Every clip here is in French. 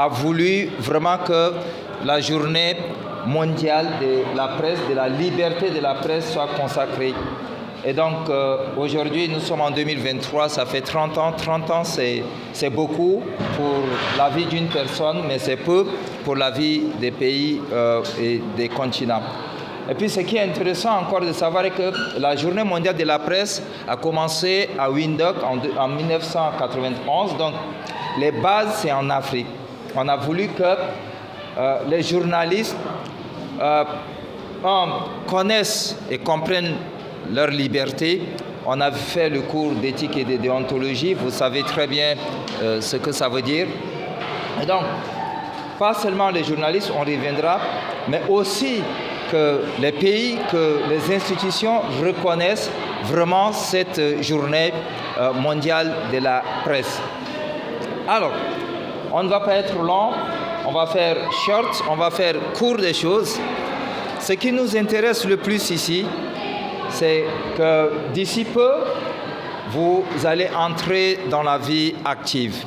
a voulu vraiment que la journée mondiale de la presse, de la liberté de la presse soit consacrée. Et donc aujourd'hui, nous sommes en 2023, ça fait 30 ans. 30 ans, c'est beaucoup pour la vie d'une personne, mais c'est peu pour la vie des pays et des continents. Et puis ce qui est intéressant encore de savoir est que la journée mondiale de la presse a commencé à Windhoek en 1991, donc les bases c'est en Afrique. On a voulu que les journalistes connaissent et comprennent leur liberté. On a fait le cours d'éthique et de déontologie, vous savez très bien ce que ça veut dire. Et donc, pas seulement les journalistes, on reviendra, mais aussi que les pays, que les institutions reconnaissent vraiment cette journée mondiale de la presse. Alors, on ne va pas être long, on va faire short, on va faire court des choses. Ce qui nous intéresse le plus ici, c'est que d'ici peu, vous allez entrer dans la vie active.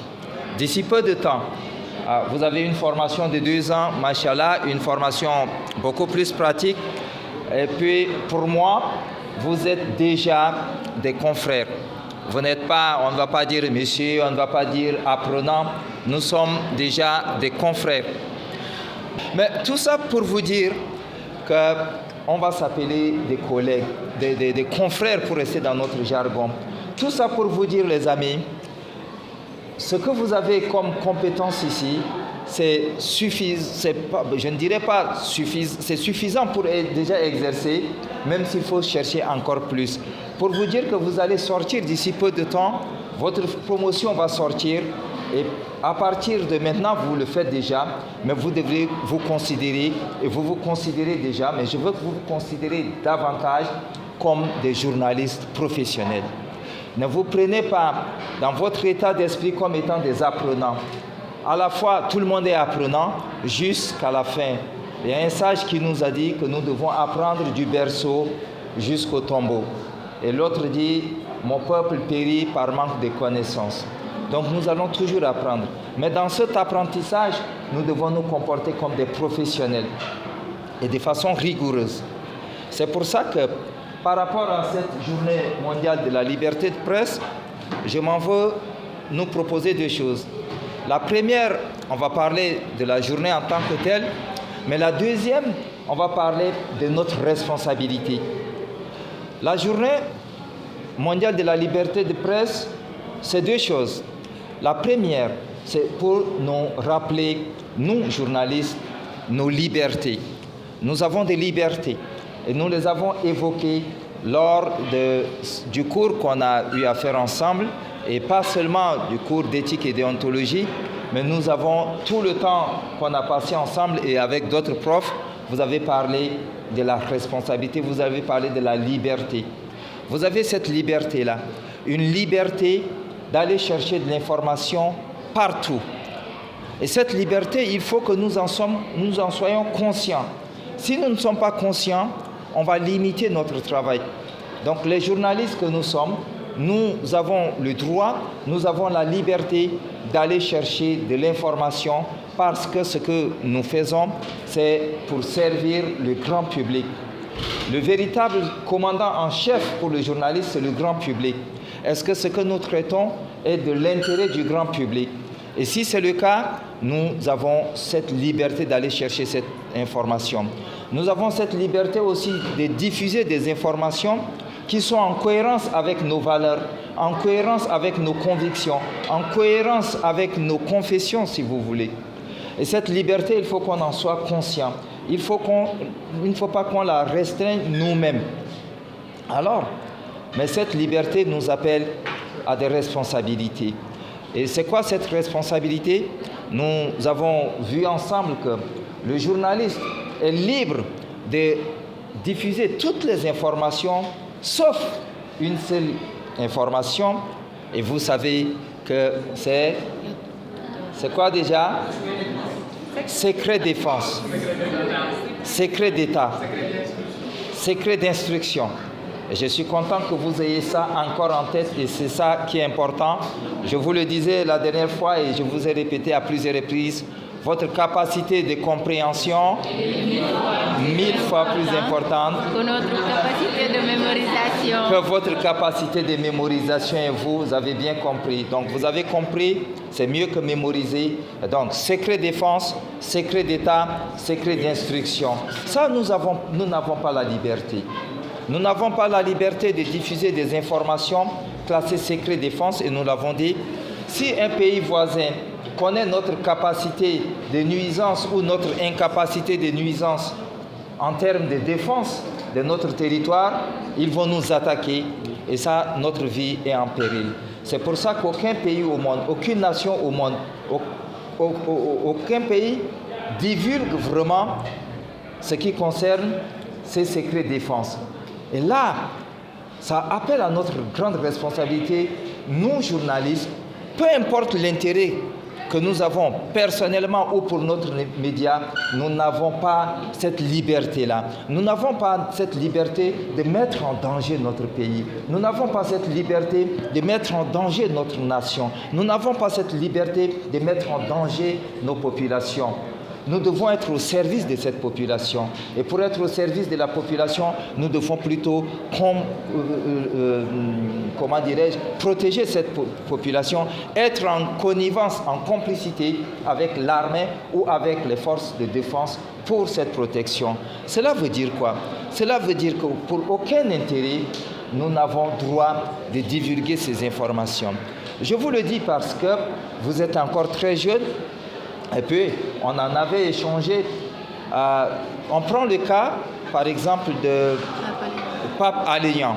D'ici peu de temps. Vous avez une formation de 2 ans, machallah, une formation beaucoup plus pratique. Et puis, pour moi, vous êtes déjà des confrères. Vous n'êtes pas, on ne va pas dire monsieur, on ne va pas dire apprenant. Nous sommes déjà des confrères. Mais tout ça pour vous dire qu'on va s'appeler des collègues, des confrères pour rester dans notre jargon. Tout ça pour vous dire, les amis, ce que vous avez comme compétence ici, c'est suffisant pour déjà exercer, même s'il faut chercher encore plus. Pour vous dire que vous allez sortir d'ici peu de temps, votre promotion va sortir, et à partir de maintenant, vous le faites déjà, mais vous devrez vous considérer, et vous vous considérez déjà, mais je veux que vous vous considérez davantage comme des journalistes professionnels. Ne vous prenez pas dans votre état d'esprit comme étant des apprenants. À la fois, tout le monde est apprenant jusqu'à la fin. Il y a un sage qui nous a dit que nous devons apprendre du berceau jusqu'au tombeau. Et l'autre dit, mon peuple périt par manque de connaissances. Donc nous allons toujours apprendre. Mais dans cet apprentissage, nous devons nous comporter comme des professionnels et de façon rigoureuse. C'est pour ça que par rapport à cette journée mondiale de la liberté de presse, je m'en veux nous proposer 2 choses. La première, on va parler de la journée en tant que telle, mais la deuxième, on va parler de notre responsabilité. La journée mondiale de la liberté de presse, c'est 2 choses. La première, c'est pour nous rappeler, nous journalistes, nos libertés. Nous avons des libertés. Et nous les avons évoquées lors du cours qu'on a eu à faire ensemble, et pas seulement du cours d'éthique et déontologie, mais nous avons tout le temps qu'on a passé ensemble et avec d'autres profs, vous avez parlé de la responsabilité, vous avez parlé de la liberté. Vous avez cette liberté-là, une liberté d'aller chercher de l'information partout. Et cette liberté, il faut que nous en soyons conscients. Si nous ne sommes pas conscients, on va limiter notre travail. Donc les journalistes que nous sommes, nous avons le droit, nous avons la liberté d'aller chercher de l'information parce que ce que nous faisons, c'est pour servir le grand public. Le véritable commandant en chef pour le journaliste, c'est le grand public. Est-ce que ce que nous traitons est de l'intérêt du grand public? Et si c'est le cas, nous avons cette liberté d'aller chercher cette information. Nous avons cette liberté aussi de diffuser des informations qui sont en cohérence avec nos valeurs, en cohérence avec nos convictions, en cohérence avec nos confessions, si vous voulez. Et cette liberté, il faut qu'on en soit conscient. Il ne faut pas qu'on la restreigne nous-mêmes. Alors, mais cette liberté nous appelle à des responsabilités. Et c'est quoi cette responsabilité? Nous avons vu ensemble que le journaliste est libre de diffuser toutes les informations, sauf une seule information. Et vous savez que c'est quoi déjà? Secret défense, secret d'État, secret d'instruction. Et je suis content que vous ayez ça encore en tête et c'est ça qui est important. Je vous le disais la dernière fois et je vous ai répété à plusieurs reprises, votre capacité de compréhension 1000 fois plus importante que notre capacité de mémorisation. Que votre capacité de mémorisation et vous avez bien compris. Donc vous avez compris, c'est mieux que mémoriser. Donc secret défense, secret d'État, secret d'instruction. Ça, nous n'avons pas la liberté. Nous n'avons pas la liberté de diffuser des informations classées secret défense et nous l'avons dit. Si un pays voisin connaît notre capacité de nuisance ou notre incapacité de nuisance en termes de défense de notre territoire, ils vont nous attaquer et ça, notre vie est en péril. C'est pour ça qu'aucun pays au monde, aucune nation au monde, aucun pays divulgue vraiment ce qui concerne ces secrets de défense. Et là, ça appelle à notre grande responsabilité, nous journalistes, peu importe l'intérêt que nous avons personnellement ou pour notre média, nous n'avons pas cette liberté-là. Nous n'avons pas cette liberté de mettre en danger notre pays. Nous n'avons pas cette liberté de mettre en danger notre nation. Nous n'avons pas cette liberté de mettre en danger nos populations. Nous devons être au service de cette population. Et pour être au service de la population, nous devons plutôt, comment dirais-je, protéger cette population, être en connivence, en complicité avec l'armée ou avec les forces de défense pour cette protection. Cela veut dire quoi? Cela veut dire que pour aucun intérêt, nous n'avons droit de divulguer ces informations. Je vous le dis parce que vous êtes encore très jeune. Et puis, on en avait échangé. On prend le cas, par exemple, de Pape Aléan.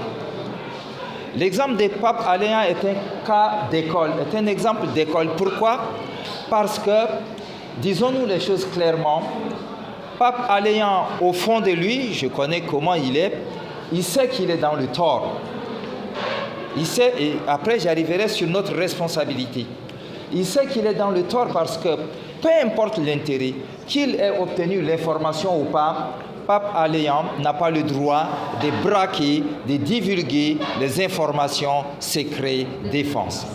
L'exemple de Pape Aléan est un cas d'école, est un exemple d'école. Pourquoi? Parce que, disons-nous les choses clairement, Pape Aléan, au fond de lui, je connais comment il sait qu'il est dans le tort. Il sait, et après j'arriverai sur notre responsabilité. Il sait qu'il est dans le tort parce que, peu importe l'intérêt, qu'il ait obtenu l'information ou pas, Pape Aléan n'a pas le droit de braquer, de divulguer les informations secrètes défense.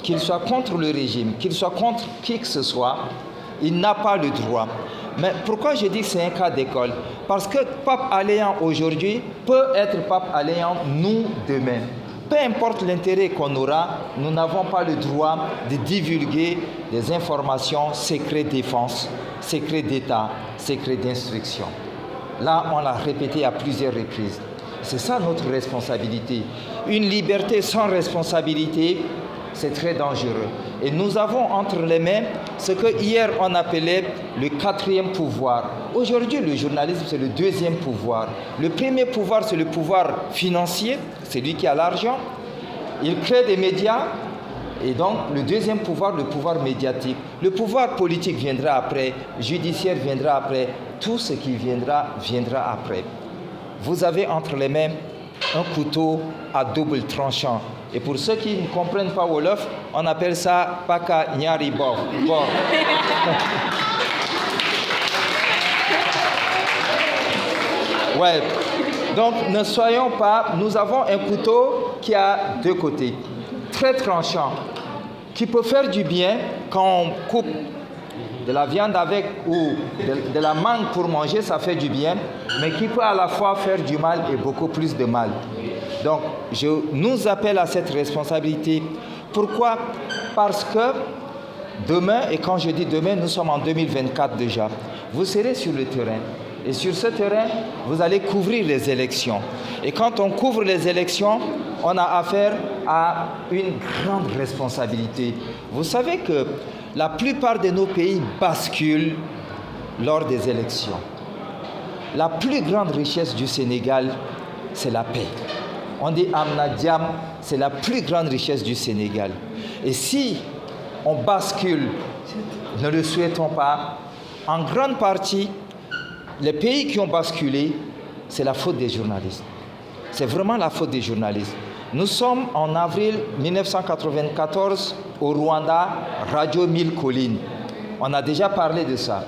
Qu'il soit contre le régime, qu'il soit contre qui que ce soit, il n'a pas le droit. Mais pourquoi je dis que c'est un cas d'école? Parce que Pape Aléan aujourd'hui peut être Pape Aléan nous demain. Peu importe l'intérêt qu'on aura, nous n'avons pas le droit de divulguer des informations secrètes défense, secrets d'État, secrets d'instruction. Là, on l'a répété à plusieurs reprises. C'est ça notre responsabilité. Une liberté sans responsabilité, c'est très dangereux. Et nous avons entre les mains ce que hier on appelait le quatrième pouvoir. Aujourd'hui, le journalisme, c'est le deuxième pouvoir. Le premier pouvoir, c'est le pouvoir financier, c'est lui qui a l'argent. Il crée des médias. Et donc, le deuxième pouvoir, le pouvoir médiatique. Le pouvoir politique viendra après, judiciaire viendra après, tout ce qui viendra après. Vous avez entre les mains un couteau à double tranchant. Et pour ceux qui ne comprennent pas Wolof, on appelle ça Paka Nyari Bor. Ouais. Donc, ne soyons pas... Nous avons un couteau qui a deux côtés. Très tranchant, qui peut faire du bien quand on coupe de la viande avec ou de la mangue pour manger, ça fait du bien, mais qui peut à la fois faire du mal et beaucoup plus de mal. Donc, je nous appelle à cette responsabilité. Pourquoi? Parce que demain, et quand je dis demain, nous sommes en 2024 déjà, vous serez sur le terrain. Et sur ce terrain, vous allez couvrir les élections. Et quand on couvre les élections, on a affaire à une grande responsabilité. Vous savez que la plupart de nos pays basculent lors des élections. La plus grande richesse du Sénégal, c'est la paix. On dit Amnadiam, c'est la plus grande richesse du Sénégal. Et si on bascule, ne le souhaitons pas, en grande partie, les pays qui ont basculé, c'est la faute des journalistes. C'est vraiment la faute des journalistes. Nous sommes en avril 1994 au Rwanda, Radio 1000 Collines. On a déjà parlé de ça.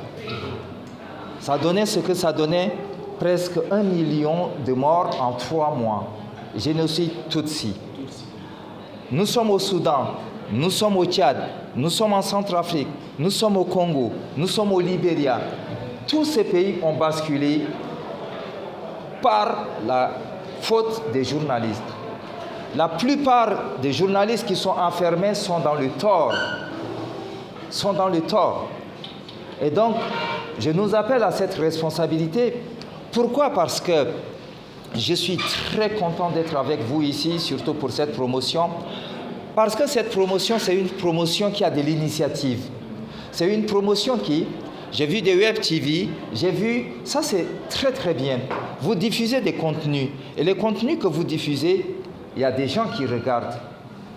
Ça donnait ce que ça donnait, presque 1 million de morts en 3 mois. Génocide Tutsi. Nous sommes au Soudan. nous sommes au Tchad, nous sommes en Centrafrique, nous sommes au Congo, nous sommes au Libéria. Tous ces pays ont basculé par la faute des journalistes. La plupart des journalistes qui sont enfermés sont dans le tort. Et donc, je nous appelle à cette responsabilité. Pourquoi? Parce que je suis très content d'être avec vous ici, surtout pour cette promotion. Parce que cette promotion, c'est une promotion qui a de l'initiative. C'est une promotion qui, j'ai vu des web TV, ça c'est très très bien. Vous diffusez des contenus. Et les contenus que vous diffusez, il y a des gens qui regardent.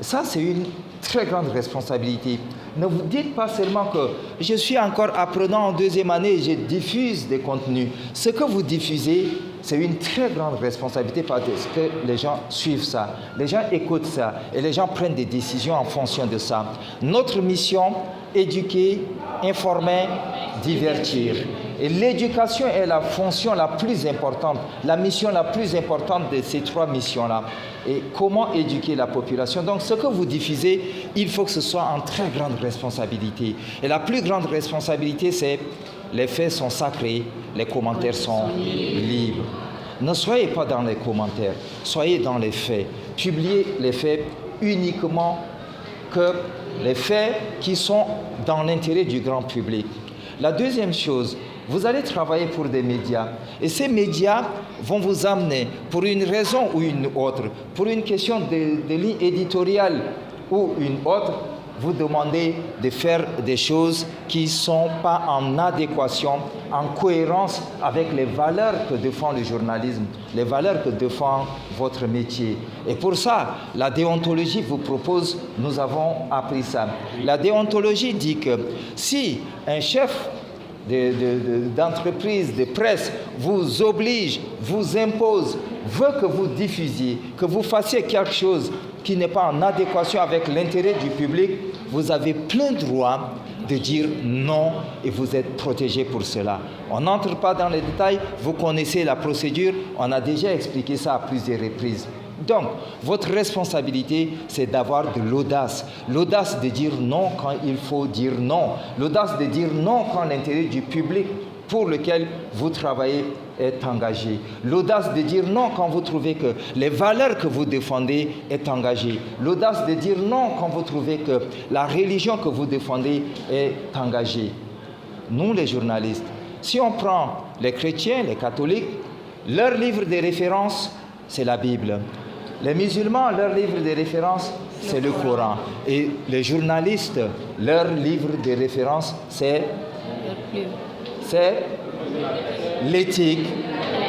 Ça, c'est une très grande responsabilité. Ne vous dites pas seulement que je suis encore apprenant en 2e année et je diffuse des contenus. Ce que vous diffusez, c'est une très grande responsabilité parce que les gens suivent ça, les gens écoutent ça et les gens prennent des décisions en fonction de ça. Notre mission, éduquer, informer, divertir. Et l'éducation est la fonction la plus importante, la mission la plus importante de ces 3 missions-là. Et comment éduquer la population? Donc ce que vous diffusez, il faut que ce soit en très grande responsabilité. Et la plus grande responsabilité, c'est les faits sont sacrés, les commentaires sont libres. Ne soyez pas dans les commentaires, soyez dans les faits. Publiez les faits uniquement que les faits qui sont dans l'intérêt du grand public. La deuxième chose, vous allez travailler pour des médias. Et ces médias vont vous amener, pour une raison ou une autre, pour une question de ligne éditoriale ou une autre, vous demander de faire des choses qui ne sont pas en adéquation, en cohérence avec les valeurs que défend le journalisme, les valeurs que défend votre métier. Et pour ça, la déontologie vous propose, nous avons appris ça. La déontologie dit que si un chef d'entreprise, de presse, vous oblige, vous impose, veut que vous diffusiez, que vous fassiez quelque chose qui n'est pas en adéquation avec l'intérêt du public, vous avez plein droit de dire non et vous êtes protégé pour cela. On n'entre pas dans les détails, vous connaissez la procédure, on a déjà expliqué ça à plusieurs reprises. Donc, votre responsabilité, c'est d'avoir de l'audace. L'audace de dire non quand il faut dire non. L'audace de dire non quand l'intérêt du public pour lequel vous travaillez est engagé. L'audace de dire non quand vous trouvez que les valeurs que vous défendez est engagée. L'audace de dire non quand vous trouvez que la religion que vous défendez est engagée. Nous, les journalistes, si on prend les chrétiens, les catholiques, leur livre de référence, c'est la Bible. Les musulmans, leur livre de référence, c'est le Coran. Et les journalistes, leur livre de référence, c'est l'éthique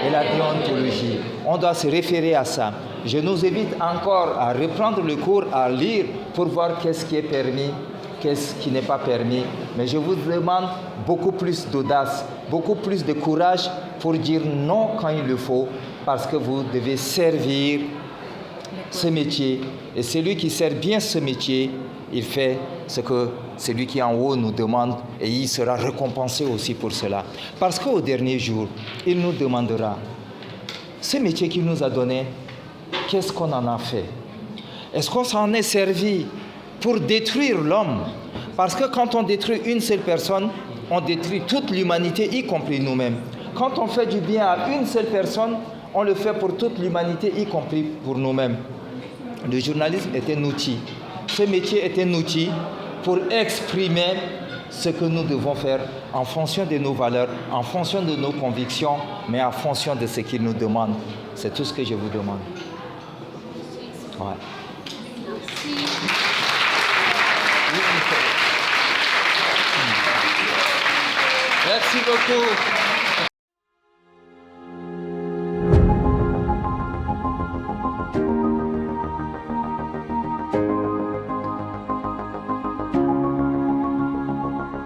et la déontologie. On doit se référer à ça. Je nous invite encore à reprendre le cours, à lire pour voir qu'est-ce qui est permis, qu'est-ce qui n'est pas permis. Mais je vous demande beaucoup plus d'audace, beaucoup plus de courage pour dire non quand il le faut, parce que vous devez servir ce métier. Et celui qui sert bien ce métier, il fait ce que celui qui est en haut nous demande et il sera récompensé aussi pour cela. Parce qu'au dernier jour, il nous demandera, ce métier qu'il nous a donné, qu'est-ce qu'on en a fait? Est-ce qu'on s'en est servi pour détruire l'homme? Parce que quand on détruit une seule personne, on détruit toute l'humanité, y compris nous-mêmes. Quand on fait du bien à une seule personne, on le fait pour toute l'humanité, y compris pour nous-mêmes. Le journalisme est un outil. Ce métier est un outil pour exprimer ce que nous devons faire en fonction de nos valeurs, en fonction de nos convictions, mais en fonction de ce qu'il nous demande. C'est tout ce que je vous demande. Ouais. Merci beaucoup.